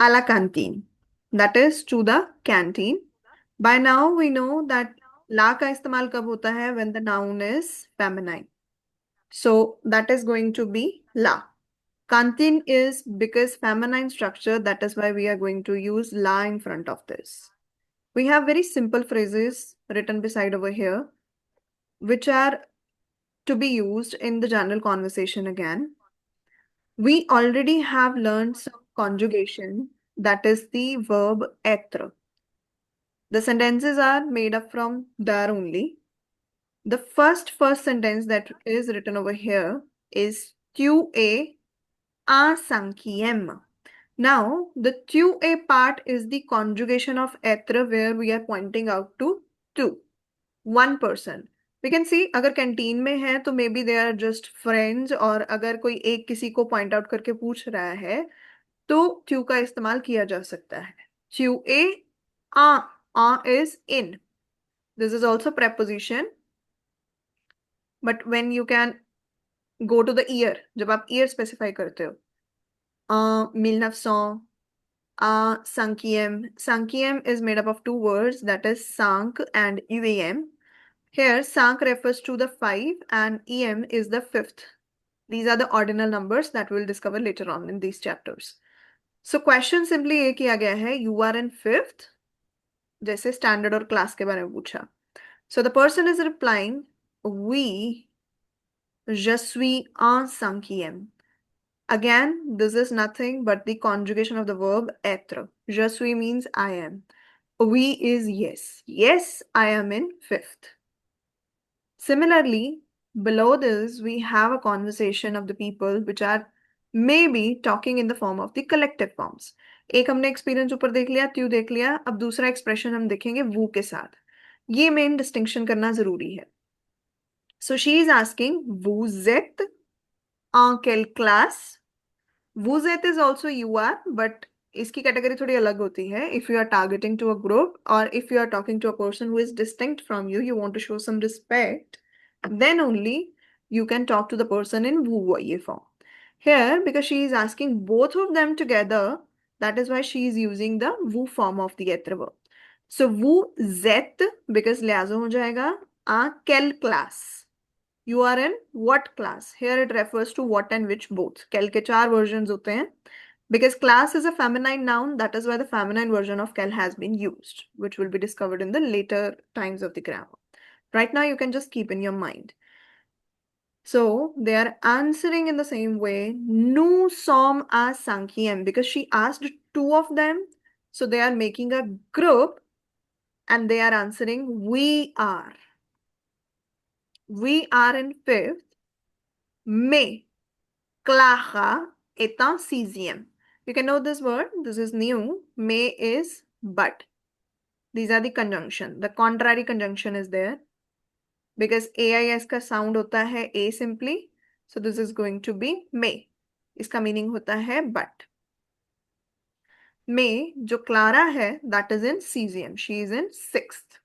a la canteen. That is to the canteen. By now we know that la का इस्तेमाल कब होता है when the noun is feminine. So that is going to be la. Canteen is because feminine structure, that is why we are going to use la in front of this. We have very simple phrases written beside over here, which are to be used in the general conversation again. We already have learned some conjugation, that is the verb être. The sentences are made up from there only. The first sentence that is written over here is tu es un cinquième. Now, the tu es part is the conjugation of être where we are pointing out to two, one person. We can see अगर canteen में है तो maybe they are just friends, और अगर कोई एक किसी को पॉइंट आउट करके पूछ रहा है तो ट्यू का इस्तेमाल किया जा सकता है. ट्यू ए आ इज इन. This is also preposition, but when you can go to the year, जब आप ईयर स्पेसिफाई करते हो, 1900, cinquième. Cinquième is made up of two words, that is cinq and uem. Here cinq refers to the five and em is the fifth. These are the ordinal numbers that we'll discover later on in these chapters. So question simply ये किया गया है, you are in fifth, जैसे standard और class के बारे में पूछा. So the person is replying, oui, je suis en cinquième. Again, this is nothing but the conjugation of the verb être. Je suis means I am. Oui is yes. Yes, I am in fifth. Similarly, below this, we have a conversation of the people which are maybe talking in the form of the collective forms. एक हमने experience ऊपर देख लिया, त्यू देख लिया, अब दूसरा expression हम देखेंगे वो के साथ. ये मेन डिस्टिंक्शन करना जरूरी है. So she is asking, vous êtes en quelle classe? Vous êtes is also you are, but इसकी कैटेगरी थोड़ी अलग होती है. If you are targeting to a group or if you are talking to a person who is distinct from you, you want to show some respect, then only you can talk to the person in vous voyez form. Here, because she is asking both of them together, that is why she is using the vous form of the être verb. So vous êtes, because लिहाजा हो जाएगा à quelle classe. You are in what class? Here it refers to what and which both. Quel के चार versions होते हैं. Because class is a feminine noun, that is why the feminine version of quel has been used, which will be discovered in the later times of the grammar. Right now, you can just keep in your mind. So they are answering in the same way. Nous sommes à cinquième, because she asked two of them. So they are making a group and they are answering we are. We are in fifth. Mais Clara est en sixième. You can know this word. This is new. Mais is but. These are the conjunction. The contrary conjunction is there. Because AIS का sound होता है A simply. So this is going to be may. इसका meaning होता है but. May, जो Clara है, that is in cesium. She is in sixth.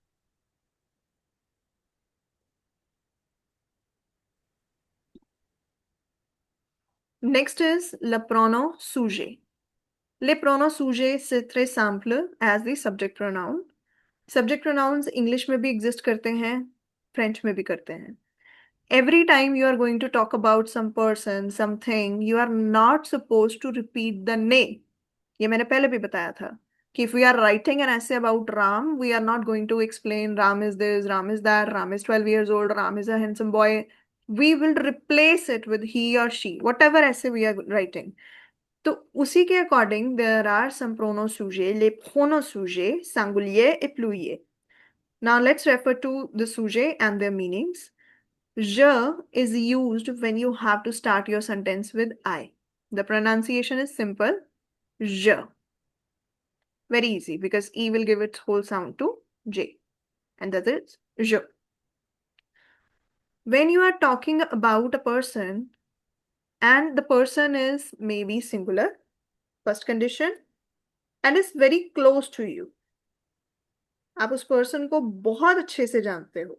Next is le pronom sujet. Le pronom sujet, c'est très simple as the subject pronoun. Subject pronouns English में भी exist करते हैं, French में भी करते हैं. Every time you are going to talk about some person, something, you are not supposed to repeat the name. ये मैंने पहले भी बताया था कि if we are writing an essay about Ram, we are not going to explain Ram is this, Ram is that, Ram is 12 years old, Ram is a handsome boy. We will replace it with he or she, whatever essay we are writing. तो उसी के according there are some pronoms sujets, les pronoms sujets, singulier et pluriel. Now let's refer to the sujet and their meanings. Je is used when you have to start your sentence with I. The pronunciation is simple. Je. Very easy because E will give its whole sound to J. And that is je. When you are talking about a person and the person is maybe singular, first condition, and is very close to you. आप उस person को बहुत अच्छे से जानते हो.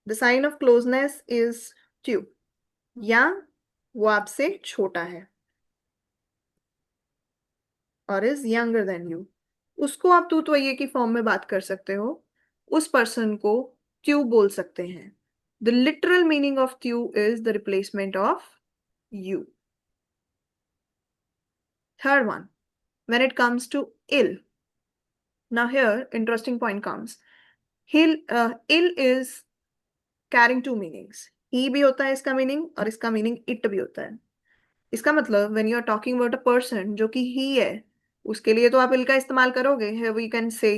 The sign of closeness is two. या वो आपसे छोटा है. और इज यंगर देन यू, उसको आप तू तो ये की फॉर्म में बात कर सकते हो, उस पर्सन को त्यू बोल सकते हैं. द लिटरल मीनिंग ऑफ त्यू is the replacement of you. Third one, when it comes to ill. Now here, interesting point comes. Ill is carrying two meanings. He भी होता है इसका मीनिंग और इसका मीनिंग it भी होता है. इसका मतलब when you are talking about a person जो कि he है, उसके लिए तो आप ill का इस्तेमाल करोगे. Here we can say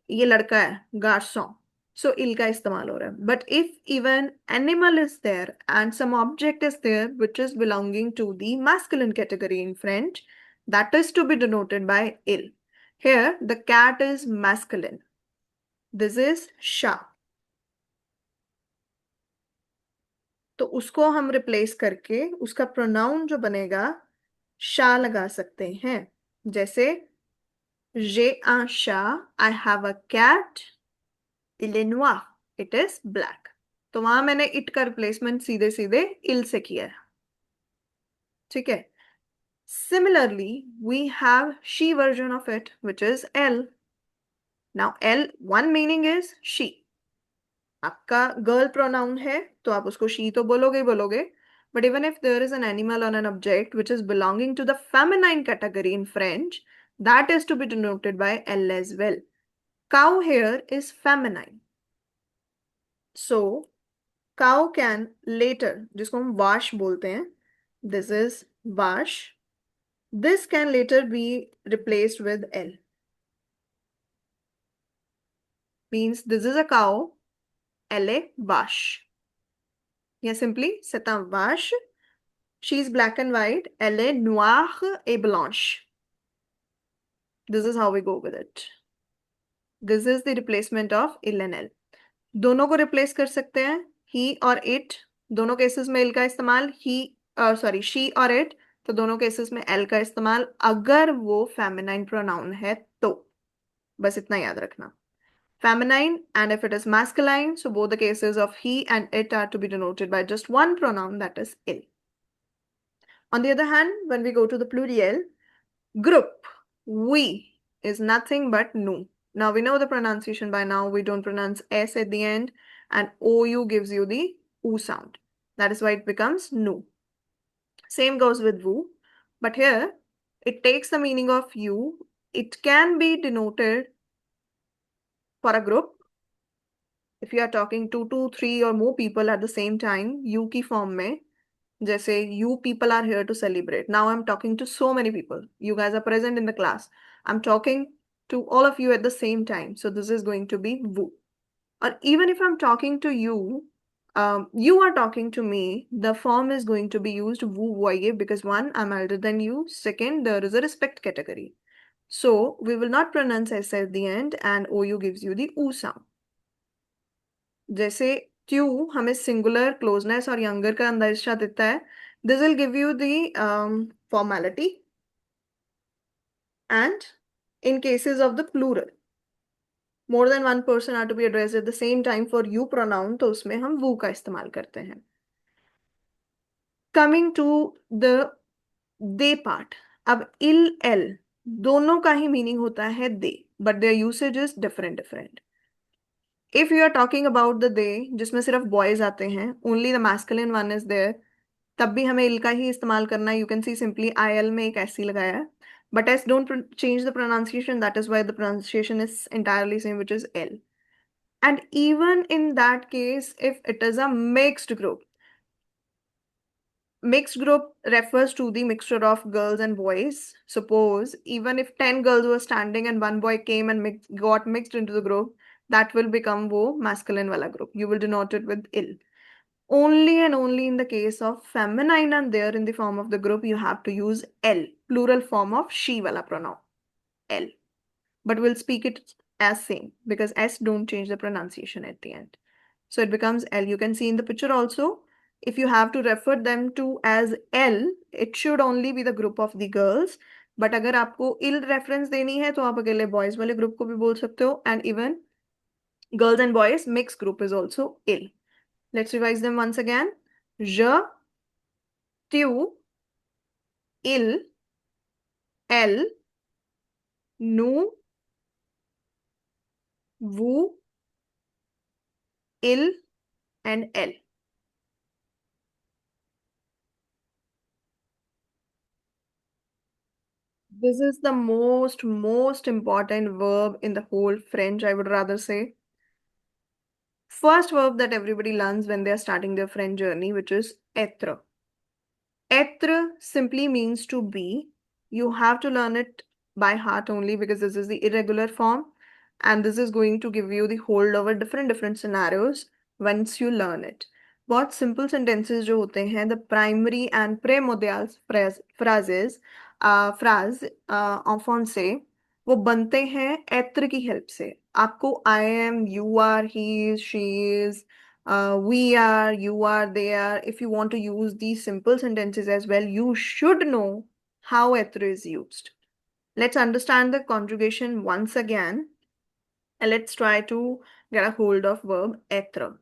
ये लड़का है, garçon. So ill का इस्तेमाल हो रहा है. But if even animal is there and some object is there which is belonging to the masculine category in French, that is to be denoted by ill. Here the cat is masculine. This is chat. तो उसको हम replace करके उसका pronoun जो बनेगा शा लगा सकते हैं. जैसे j'ai un chat, I have a cat, il est noir, it is black. तो वहां मैंने इट का रिप्लेसमेंट सीधे सीधे इल से किया है. ठीक है. Similarly we have she version of it which is एल. नाउ एल वन मीनिंग इज शी. आपका गर्ल प्रोनाउन है तो आप उसको शी तो बोलोगे ही बोलोगे. But even if there is an animal और an object which is belonging to the feminine category in French, that is to be denoted by एल as well. Cow here is feminine. So cow can letter, जिसको हम wash बोलते हैं, this is wash, this can letter be replaced with L. Means this is a cow, L A wash. या simply c'est un vache. She is black and white. Elle est noire et blanche. This is how we go with it. This is the replacement of il and el. दोनों को replace कर सकते हैं. he और it, दोनों cases में il का इस्तेमाल. she और it, तो दोनों केसेस में l का इस्तेमाल अगर वो फेमिनाइन प्रोनाउन है तो. बस इतना याद रखना. Feminine, and if it is masculine, so both the cases of he and it are to be denoted by just one pronoun, that is il. On the other hand, when we go to the plural, group, we is nothing but nu. Now we know the pronunciation by now. We don't pronounce s at the end, and ou gives you the u sound. That is why it becomes nu. Same goes with wu, but here it takes the meaning of you. It can be denoted for a group. If you are talking to two, three or more people at the same time, you की form में, जैसे you people are here to celebrate. Now I'm talking to so many people. You guys are present in the class. I'm talking to all of you at the same time. So this is going to be vous. Or even if I'm talking to you, you are talking to me, the form is going to be used vous voyez, because one, I'm elder than you. Second, there is a respect category. So we will not pronounce s at the end, and ou gives you the u sound. जैसे ट्यू हमें singular closeness और younger का अंदाजा देता है. This will give you the formality. And in cases of the plural, more than one person are to be addressed at the same time for you pronoun, तो उसमें हम वो का इस्तेमाल करते हैं. Coming to the they part. अब इल एल दोनों का ही मीनिंग होता है they, but their usage is different different. If you are talking about the they जिसमें सिर्फ बॉयज आते हैं, only the masculine one is there, तब भी हमें इल का ही इस्तेमाल करना है. You can see simply I L में एक ऐसी लगाया है, but S don't change the pronunciation. That is why the pronunciation is entirely same, which is L. And even in that case, if it is a mixed group, mixed group refers to the mixture of girls and boys. Suppose even if 10 girls were standing and one boy came and got mixed into the group, that will become wo masculine wala group. You will denote it with ill. Only and only in the case of feminine and there in the form of the group, you have to use L, plural form of she wala pronoun, L. But we'll speak it as same because S don't change the pronunciation at the end. So it becomes L. You can see in the picture also, if you have to refer them to as L, it should only be the group of the girls. But अगर आपको ill reference देनी है तो आप अकेले boys वाले group को भी बोल सकते हो. And even girls and boys mixed group is also ill. Let's revise them once again. Je, tu, il, elle, nous, vous, il, and elle. This is the most important verb in the whole French, I would rather say. First verb that everybody learns when they are starting their French journey, which is être. Être simply means to be. You have to learn it by heart only because this is the irregular form, and this is going to give you the hold over different scenarios once you learn it. बहुत simple sentences जो होते हैं, the primary and primordial phrases phrase often से वो बनते हैं एत्र की help से. आपको I am, you are, he is, she is, we are, you are, they are. If you want to use these simple sentences as well, you should know how etre is used. Let's understand the conjugation once again, and let's try to get a hold of verb etre.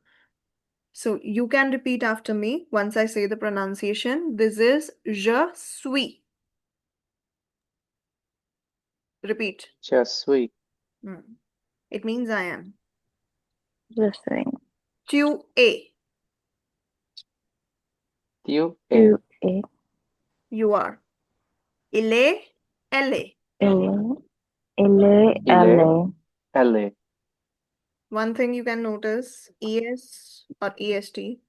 So you can repeat after me once I say the pronunciation. This is je suis. Repeat. Je suis. It means I am. Je suis. Tu es. Tu Tu es. es. You are. Il est. Elle est. Elle est. Elle est. Il Elle est. est. Elle est. One thing you can notice, ES or EST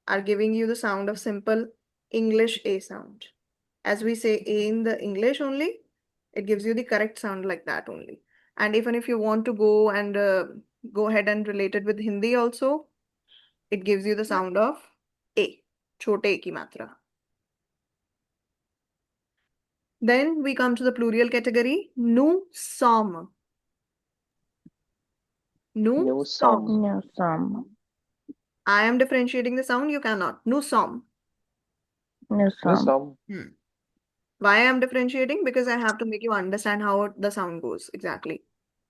are giving you the sound of simple English A sound. As we say A in the English only, it gives you the correct sound like that only. And even if you want to go and go ahead and relate it with Hindi also, it gives you the sound of A, chote A ki matra. Then we come to the plural category, nous sommes. Nous Nous sommes. sommes. Nous sommes. I am differentiating the sound, you cannot. Nous sommes. Nous Nous sommes. sommes. Why I am differentiating? Because I have to make you understand how the sound goes exactly.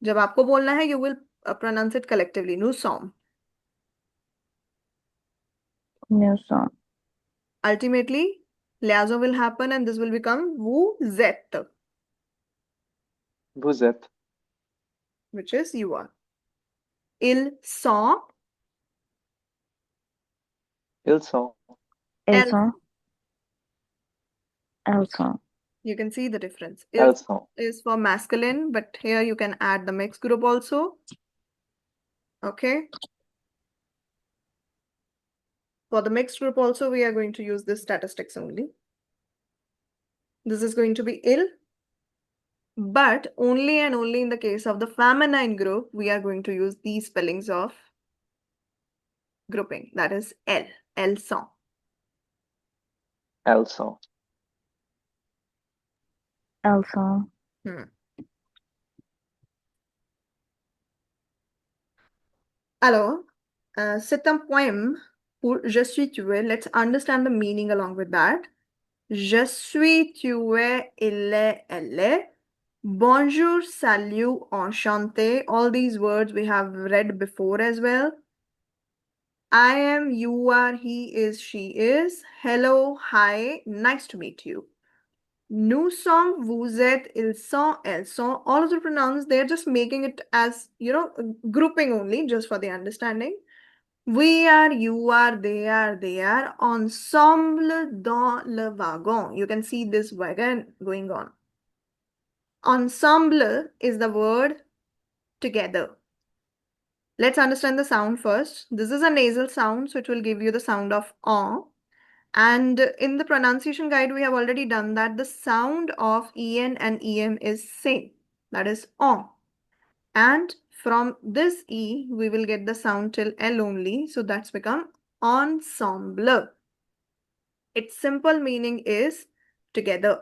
जब आपको बोलना है, you will pronounce it collectively. Nous sommes. Nous sommes. Ultimately, liaison will happen and this will become vous êtes, Vous êtes. which is you are. Ils sont. Ils sont. Elles Elles. sont. Elles sont. You can see the difference. Elles Ils sont. is for masculine, but here you can add the mixed group also. Okay. For the mixed group also, we are going to use this statistics only. This is going to be il. But only and only in the case of the feminine group, we are going to use these spellings of grouping. That is L. Elles sont. Elles sont. Elles sont. Alors, c'est un poème pour je suis, tu es. Let's understand the meaning along with that. Je suis, tu es, il est, elle est. Bonjour, salut, enchanté. All these words we have read before as well. I am, you are, he is, she is. Hello, hi, nice to meet you. Nous sommes, vous êtes, ils sont, elles sont. All of the pronouns, they're just making it as, grouping only, just for the understanding. We are, you are, they are. Ensemble dans le wagon. You can see this wagon going on. Ensemble is the word together. Let's understand the sound first. This is a nasal sound, so it will give you the sound of en. And in the pronunciation guide, we have already done that. The sound of en and em is same. That is en. And from this e, we will get the sound till l only. So that's become ensemble. Its simple meaning is together.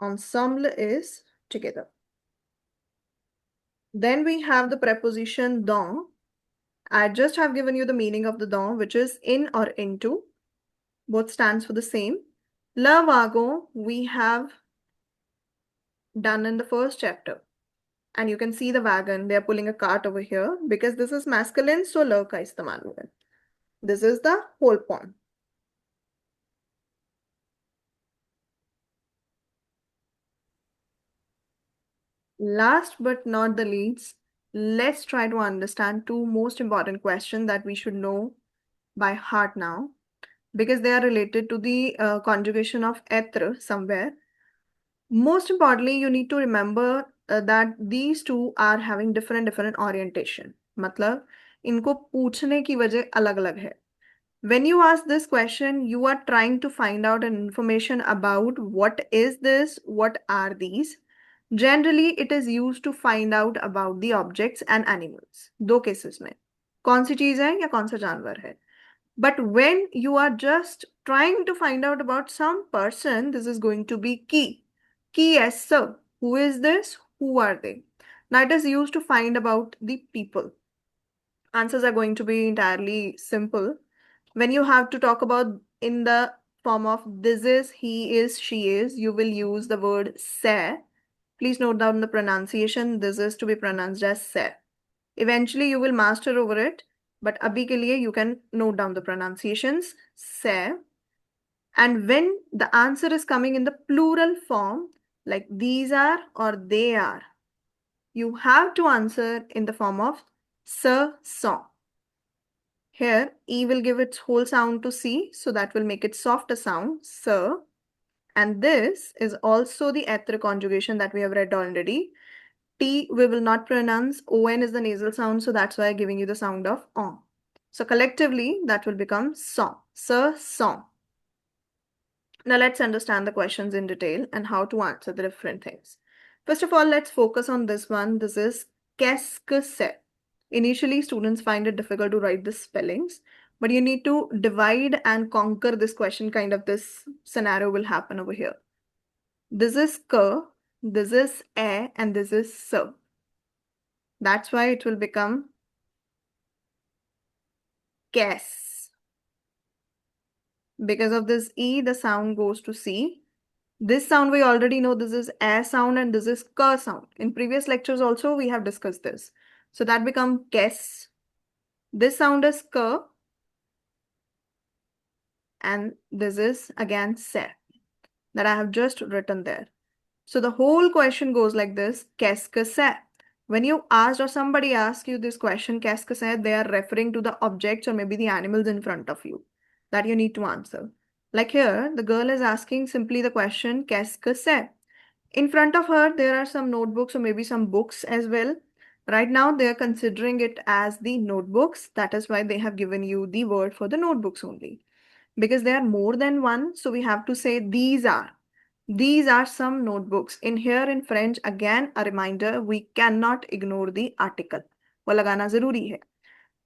Ensemble is together. Then we have the preposition dans. I just have given you the meaning of the dans, which is in or into. Both stands for the same. Le wagon we have done in the first chapter. And you can see the wagon. They are pulling a cart over here. Because this is masculine, so le ka istemal hua. This is the whole point. Last but not the least, let's try to understand two most important questions that we should know by heart now, because they are related to the conjugation of être somewhere. Most importantly, you need to remember that these two are having different orientation. मतलब इनको पूछने की वजह अलग अलग है. When you ask this question, you are trying to find out an information about what is this, what are these. Generally, it is used to find out about the objects and animals. दो cases में कौन सी चीज है या कौन सा जानवर है. But when you are just trying to find out about some person, this is going to be key. Key as sir. Who is this? Who are they? Now it is used to find about the people. Answers are going to be entirely simple. When you have to talk about in the form of this is, he is, she is, you will use the word se. Please note down the pronunciation. This is to be pronounced as se. Eventually you will master over it, but abhi ke liye you can note down the pronunciations. Se. And when the answer is coming in the plural form, like these are or they are, you have to answer in the form of se, son. Here, E will give its whole sound to C, so that will make it softer sound, se. And this is also the etre conjugation that we have read already. T we will not pronounce. On is the nasal sound, so that's why I'm giving you the sound of on. So collectively, that will become song. Sir, song. Now let's understand the questions in detail and how to answer the different things. First of all, let's focus on this one. This is qu'est-ce que c'est? Initially, students find it difficult to write the spellings, but you need to divide and conquer this question. Kind of this scenario will happen over here. This is que, this is a, and this is se. That's why it will become guess. Because of this E, the sound goes to C. This sound we already know, this is a sound and this is ka sound. In previous lectures also we have discussed this. So that becomes guess. This sound is ka and this is again se that I have just written there. So the whole question goes like this, qu'est-ce que c'est? When you asked or somebody asks you this question, qu'est-ce que c'est, they are referring to the objects or maybe the animals in front of you that you need to answer. Like here, the girl is asking simply the question, qu'est-ce que c'est? In front of her, there are some notebooks or maybe some books as well. Right now, they are considering it as the notebooks. That is why they have given you the word for the notebooks only. Because there are more than one, so we have to say these are. These are some notebooks. In here in French, again, a reminder, we cannot ignore the article. वो लगाना जरूरी है.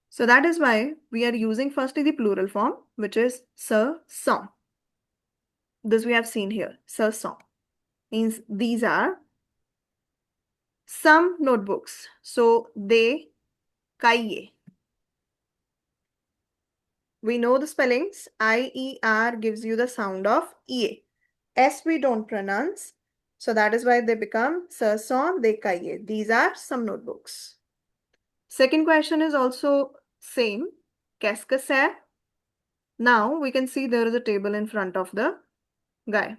So that is why we are using firstly the plural form, which is ce sont. This we have seen here, ce sont. Means these are some notebooks. So they, cahier. We know the spellings. I-E-R gives you the sound of E. S we don't pronounce. So that is why they become ce sont des cahiers. These are some notebooks. Second question is also same. Qu'est-ce que c'est? Now we can see there is a table in front of the guy.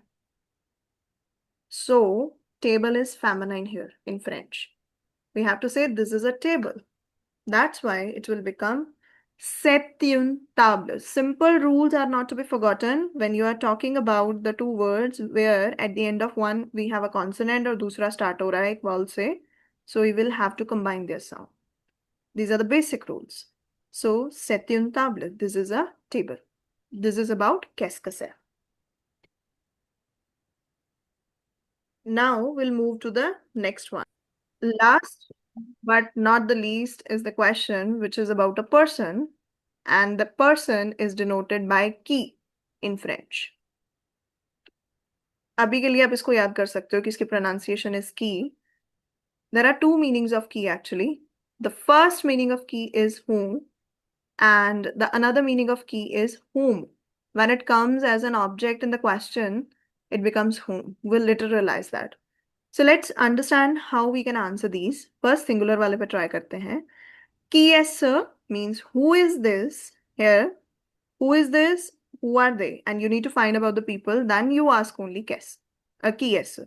So table is feminine here in French. We have to say this is a table. That's why it will become c'est une table. Simple rules are not to be forgotten when you are talking about the two words where at the end of one we have a consonant or दूसरा start हो रहा है एक vowel से. So we will have to combine their sound. These are the basic rules. So c'est une table. This is a table. This is about qu'est-ce que c'est. Now we'll move to the next one. Last but not the least is the question which is about a person, and the person is denoted by qui in French. अभी के लिए आप इसको याद कर सकते हो कि इसकी pronunciation is की. There are two meanings of key actually. The first meaning of key is whom, and the another meaning of key is whom. When it comes as an object in the question, it becomes whom. We'll literalize that. So let's understand how we can answer these. First singular वाले पे try करते हैं. Qui est-ce means who is this here? Who is this? Who are they? And you need to find about the people. Then you ask only qu'est-ce. Qui est-ce?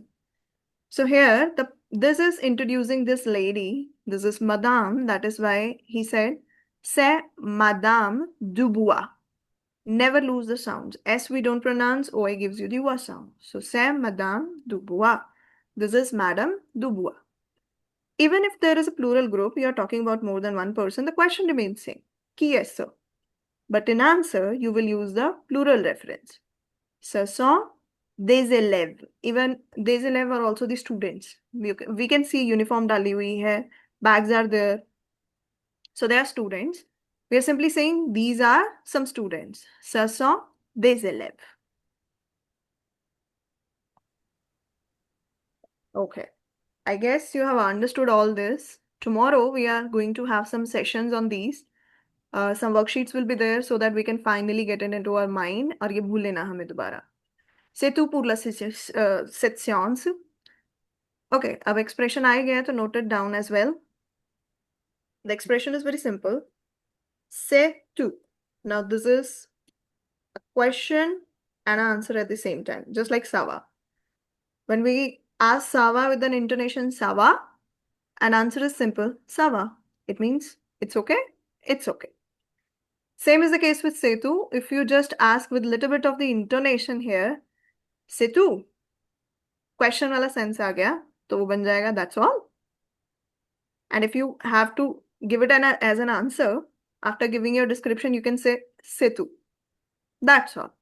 So here this is introducing this lady. This is Madame. That is why he said, c'est Madame Dubois. Never lose the sounds. S we don't pronounce, OI gives you the wa sound. So, c'est Madame Dubois. This is Madame Dubois. Even if there is a plural group, you are talking about more than one person, the question remains same. Qui est ce? But in answer, you will use the plural reference. Ce sont des élèves. Even des élèves are also the students. We can see uniform डाली हुई है. Bags are there. So they are students. We are simply saying these are some students. Ce sont des élèves. Okay. I guess you have understood all this. Tomorrow we are going to have some sessions on these. Some worksheets will be there so that we can finally get it into our mind. और ये भूल लेना हमें दोबारा. C'est tout pour la cette séance. Okay, अब expression आ गया है तो note it down as well. The expression is very simple. C'est tout. Now this is a question and an answer at the same time, just like Sava. When we ask Sava with an intonation Sava, an answer is simple Sava. It means it's okay, it's okay. Same is the case with Setu. If you just ask with little bit of the intonation here, Setu, question वाला sense आ गया, तो वो बन जाएगा that's all. And if you have to give it as an answer, after giving your description, you can say Setu. That's all.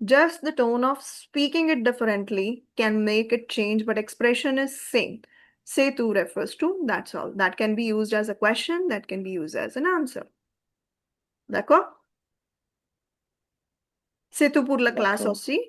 Just the tone of speaking it differently can make it change, but expression is same. Setu refers to, that's all. That can be used as a question, that can be used as an answer. D'accord? C'est tout pour la classe D'accord. aussi.